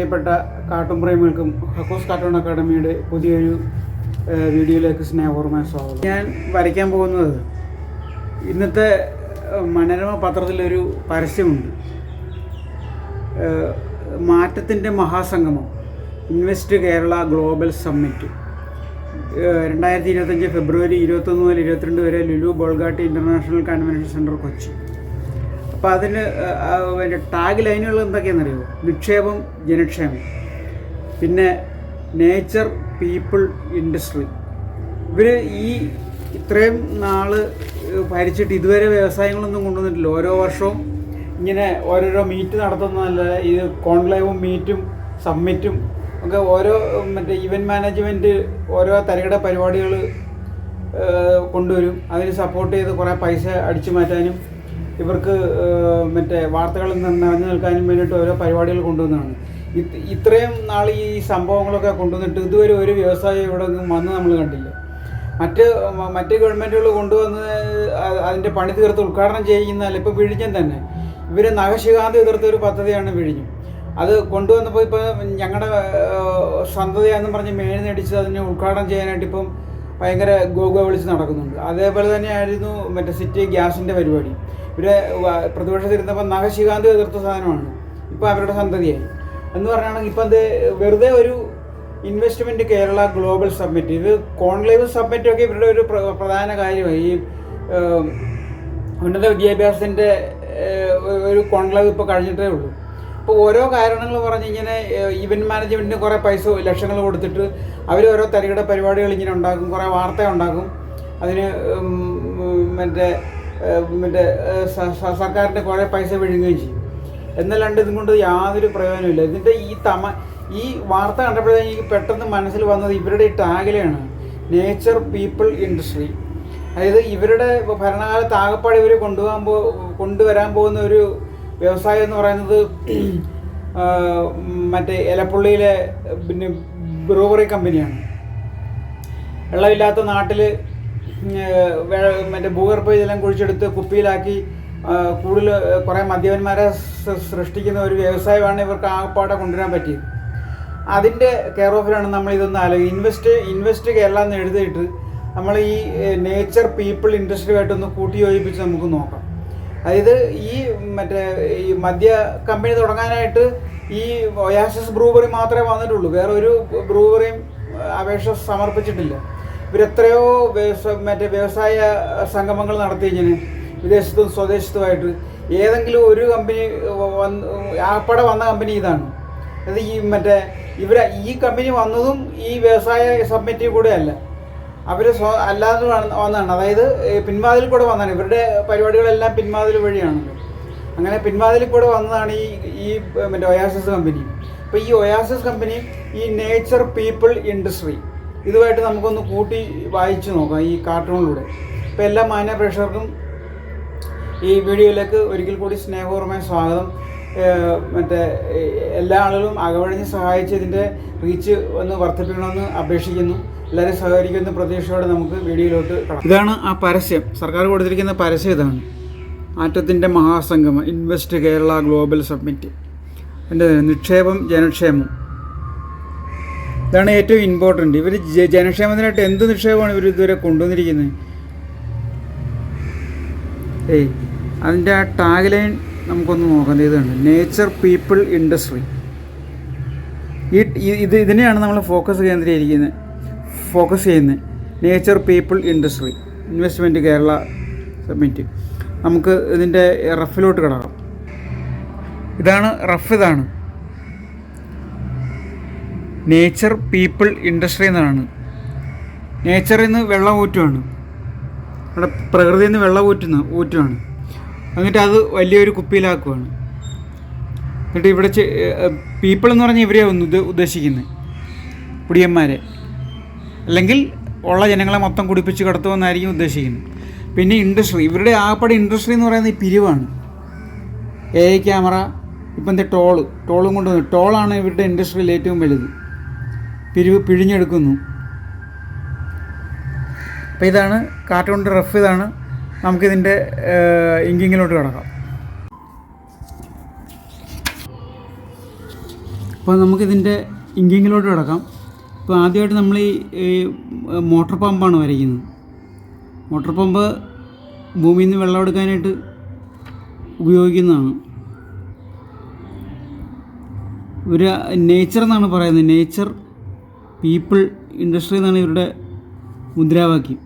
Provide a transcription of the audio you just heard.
പ്രിയപ്പെട്ട cartoon പ്രേമികൾക്കും ഹക്കോസ് cartoon അക്കാഡമിയുടെ പുതിയൊരു വീഡിയോയിലേക്ക് സ്നേഹപൂർവ്വമായ സ്വാഗതം. ഞാൻ വരയ്ക്കാൻ പോകുന്നത് ഇന്നത്തെ മനോരമ പത്രത്തിലൊരു പരസ്യമുണ്ട്. മാറ്റത്തിൻ്റെ മഹാസംഗമം invest Kerala global summit 2025 February 21 മുതൽ 22 വരെ Lulu Bolgatty international convention centre Kochi. അപ്പോൾ അതിന് അതിൻ്റെ ടാഗ് ലൈനുകൾ എന്തൊക്കെയാണെന്നറിയുമോ? നിക്ഷേപം ജനക്ഷേമം, പിന്നെ നേച്ചർ പീപ്പിൾ ഇൻഡസ്ട്രി. ഇവർ ഇത്രയും നാൾ ഭരിച്ചിട്ട് ഇതുവരെ വ്യവസായങ്ങളൊന്നും കൊണ്ടുവന്നിട്ടില്ല. ഓരോ വർഷവും ഇങ്ങനെ ഓരോരോ മീറ്റ് നടത്തുന്നതല്ല, ഇത് കോൺക്ലേവും മീറ്റും സമ്മിറ്റും ഒക്കെ ഓരോ ഇവൻറ്റ് മാനേജ്മെൻറ്റ് ഓരോ തരികിട പരിപാടികൾ കൊണ്ടുവരും. അതിന് സപ്പോർട്ട് ചെയ്ത് കുറേ പൈസ അടിച്ചു മാറ്റാനും ഇവർക്ക് വാർത്തകളിൽ നിറഞ്ഞു നിൽക്കാനും വേണ്ടിയിട്ട് ഓരോ പരിപാടികൾ കൊണ്ടുവന്നതാണ്. ഇത്രയും നാൾ ഈ സംഭവങ്ങളൊക്കെ കൊണ്ടുവന്നിട്ട് ഇതുവരെ ഒരു വ്യവസായം ഇവിടെ വന്ന് നമ്മൾ കണ്ടില്ല. മറ്റ് ഗവൺമെൻറ്റുകൾ കൊണ്ടുവന്ന് അതിൻ്റെ പണി തീർത്ത് ഉദ്ഘാടനം ചെയ്യുന്നതല്ല. ഇപ്പോൾ വിഴിഞ്ഞം തന്നെ ഇവർ നഖശികാന്തി എതിർത്ത ഒരു പദ്ധതിയാണ് വിഴിഞ്ഞം. അത് കൊണ്ടുവന്നപ്പോൾ ഇപ്പോൾ ഞങ്ങളുടെ സന്തതിയാണെന്ന് പറഞ്ഞ് മേഴ്ന്നടിച്ച് അതിനെ ഉദ്ഘാടനം ചെയ്യാനായിട്ട് ഇപ്പം ഭയങ്കര ഗോഗോ വിളിച്ച് നടക്കുന്നുണ്ട്. അതേപോലെ തന്നെയായിരുന്നു സിറ്റി ഗ്യാസിൻ്റെ പരിപാടി. ഇവരെ പ്രതിപക്ഷത്തിരുന്നപ്പോൾ നഖശികാന്തി എതിർത്ത സാധനമാണ്, ഇപ്പോൾ അവരുടെ സന്തതിയായി എന്ന് പറഞ്ഞാണെങ്കിൽ ഇപ്പം അത് വെറുതെ ഒരു ഇൻവെസ്റ്റ്മെൻറ്റ് കേരള ഗ്ലോബൽ സബ്മിറ്റ്, ഇത് കോൺക്ലേവ് സബ്മിറ്റൊക്കെ ഇവരുടെ ഒരു പ്രധാന കാര്യമായി. ഈ ഉന്നത വിദ്യാഭ്യാസത്തിൻ്റെ ഒരു കോൺക്ലേവ് ഇപ്പോൾ കഴിഞ്ഞിട്ടേ ഉള്ളൂ. അപ്പോൾ ഓരോ കാരണങ്ങൾ പറഞ്ഞ് ഇങ്ങനെ ഇവൻറ്റ് മാനേജ്മെൻറ്റിന് കുറേ പൈസ ലക്ഷങ്ങൾ കൊടുത്തിട്ട് അവർ ഓരോ തരികിട പരിപാടികൾ ഇങ്ങനെ ഉണ്ടാക്കും, കുറേ വാർത്ത ഉണ്ടാക്കും. അതിന് സർക്കാരിൻ്റെ കുറേ പൈസ വിഴുങ്ങുകയും ചെയ്യും. എന്നല്ലാണ്ട് ഇതും കൊണ്ട് യാതൊരു പ്രയോജനമില്ല. ഇതിൻ്റെ ഈ വാർത്ത കണ്ടപ്പോഴത്തേക്ക് എനിക്ക് പെട്ടെന്ന് മനസ്സിൽ വന്നത് ഇവരുടെ ഈ ടാഗിലാണ്, നേച്ചർ പീപ്പിൾ ഇൻഡസ്ട്രി. അതായത് ഇവരുടെ ഭരണകാലത്ത് ആകപ്പാട് ഇവർ കൊണ്ടുവരാൻ പോകുന്ന ഒരു വ്യവസായം എന്ന് പറയുന്നത് എലപ്പുള്ളിയിലെ ബ്രൂവറി കമ്പനിയാണ്. വെള്ളമില്ലാത്ത നാട്ടിൽ ഭൂഗർഭ ജലം കുഴിച്ചെടുത്ത് കുപ്പിയിലാക്കി കൂടുതൽ കുറേ മദ്യപന്മാരെ സൃഷ്ടിക്കുന്ന ഒരു വ്യവസായമാണ് ഇവർക്ക് ആകപ്പാടെ കൊണ്ടുവരാൻ പറ്റിയത്. അതിൻ്റെ കെയർ ഓഫിലാണ് നമ്മൾ ഇതൊന്ന് ആലോചിക്കുക. ഇൻവെസ്റ്റ് കേരള എന്ന് എഴുതിയിട്ട് നമ്മൾ ഈ നേച്ചർ പീപ്പിൾ ഇൻഡസ്ട്രിയുമായിട്ടൊന്ന് കൂട്ടി യോജിപ്പിച്ച് നമുക്ക് നോക്കാം. അതായത് ഈ മദ്യ കമ്പനി തുടങ്ങാനായിട്ട് ഈ ഒയാസിസ് ബ്രൂവറി മാത്രമേ വന്നിട്ടുള്ളൂ. വേറെ ഒരു ബ്രൂവറിയും അപേക്ഷ സമർപ്പിച്ചിട്ടില്ല. ഇവരെത്രയോ വ്യവസായ സംഗമങ്ങൾ നടത്തി ഇങ്ങനെ വിദേശത്തും സ്വദേശത്തുമായിട്ട്. ഏതെങ്കിലും ഒരു കമ്പനി ആപ്പടെ വന്ന കമ്പനി ഇതാണ്. അത് ഈ കമ്പനി വന്നതും ഈ വ്യവസായ സബ്മിറ്റിൽ കൂടെ അല്ല, അവർ അല്ലാതെ വന്നതാണ്. അതായത് പിൻവാതിൽ കൂടെ വന്നതാണ്. ഇവരുടെ പരിപാടികളെല്ലാം പിൻവാതിൽ വഴിയാണല്ലോ. അങ്ങനെ പിൻവാതിൽ കൂടെ വന്നതാണ് ഈ ഒയാസിസ് കമ്പനി. അപ്പോൾ ഈ ഒയാസിസ് കമ്പനി ഈ നേച്ചർ പീപ്പിൾ ഇൻഡസ്ട്രി ഇതുമായിട്ട് നമുക്കൊന്ന് കൂട്ടി വായിച്ചു നോക്കാം ഈ കാർട്ടൂണിലൂടെ. ഇപ്പോൾ എല്ലാ മാന്യ പ്രേക്ഷകർക്കും ഈ വീഡിയോയിലേക്ക് ഒരിക്കൽ കൂടി സ്നേഹപൂർവ്വമായ സ്വാഗതം. എല്ലാ ആളുകളും അകവഴിഞ്ഞ് സഹായിച്ച് ഇതിൻ്റെ റീച്ച് ഒന്ന് വർദ്ധിപ്പിക്കണമെന്ന് അപേക്ഷിക്കുന്നു. എല്ലാവരും സഹകരിക്കുന്ന പ്രതീക്ഷയോടെ നമുക്ക് വീഡിയോയിലോട്ട് കടക്കാം. ഇതാണ് ആ പരസ്യം, സർക്കാർ കൊടുത്തിരിക്കുന്ന പരസ്യം ഇതാണ്. മാറ്റത്തിൻ്റെ മഹാസംഗമം ഇൻവെസ്റ്റ് കേരള ഗ്ലോബൽ സബ്മിറ്റ്. എൻ്റെ നിക്ഷേപം ജനക്ഷേമം, ഇതാണ് ഏറ്റവും ഇമ്പോർട്ടൻറ്റ്. ഇവർ ജനക്ഷേമത്തിനായിട്ട് എന്ത് നിക്ഷേപമാണ് ഇവർ ഇതുവരെ കൊണ്ടുവന്നിരിക്കുന്നത്? അതിൻ്റെ ആ ടാഗ് ലൈൻ നമുക്കൊന്ന് നോക്കാം. ഇതാണ് നേച്ചർ പീപ്പിൾ ഇൻഡസ്ട്രി. ഇതിനെയാണ് നമ്മൾ ഫോക്കസ് ചെയ്യുന്നത്. Nature people industry investment Kerala submit. നമുക്ക് ഇതിൻ്റെ റഫിലോട്ട് കിടക്കാം. ഇതാണ് റഫ്. ഇതാണ് നേച്ചർ പീപ്പിൾ ഇൻഡസ്ട്രി എന്നാണ്. നേച്ചറിൽ നിന്ന് വെള്ളം ഊറ്റുവാണ്, അവിടെ പ്രകൃതിയിൽ നിന്ന് വെള്ളം ഊറ്റുവാണ്. എന്നിട്ട് അത് വലിയൊരു കുപ്പിയിലാക്കുവാണ്. എന്നിട്ട് ഇവിടെ പീപ്പിൾ എന്ന് പറഞ്ഞാൽ ഇവരെ ഒന്ന് ഉദ്ദേശിക്കുന്നത്, കുടിയന്മാരെ, അല്ലെങ്കിൽ ഉള്ള ജനങ്ങളെ മൊത്തം കുടിപ്പിച്ച് കിടത്തുമെന്നായിരിക്കും ഉദ്ദേശിക്കുന്നത്. പിന്നെ ഇൻഡസ്ട്രി, ഇവരുടെ ആകപ്പാടെ ഇൻഡസ്ട്രി എന്ന് പറയുന്നത് ഈ പിരിവാണ്. AI ക്യാമറ, ഇപ്പം ടോളും കൊണ്ടുവന്നു. ടോളാണ് ഇവരുടെ ഇൻഡസ്ട്രിയിൽ ഏറ്റവും വലുത്. പിഴിഞ്ഞെടുക്കുന്നു. അപ്പോൾ ഇതാണ് കാർട്ടൂണിൻ്റെ റഫ്. ഇതാണ്. നമുക്കിതിൻ്റെ ഇങ്കിങ്ങിലോട്ട് കിടക്കാം. അപ്പോൾ നമുക്കിതിൻ്റെ ഇങ്കിങ്ങിലോട്ട് കിടക്കാം. ഇപ്പോൾ ആദ്യമായിട്ട് നമ്മൾ ഈ മോട്ടോർ പമ്പാണ് വരയ്ക്കുന്നത്. മോട്ടോർ പമ്പ് ഭൂമിയിൽ നിന്ന് വെള്ളം എടുക്കാനായിട്ട് ഉപയോഗിക്കുന്നതാണ്. ഒരു നേച്ചർ എന്നാണ് പറയുന്നത്. നേച്ചർ, പീപ്പിൾ, ഇൻഡസ്ട്രി എന്നാണ് ഇവരുടെ മുദ്രാവാക്യം.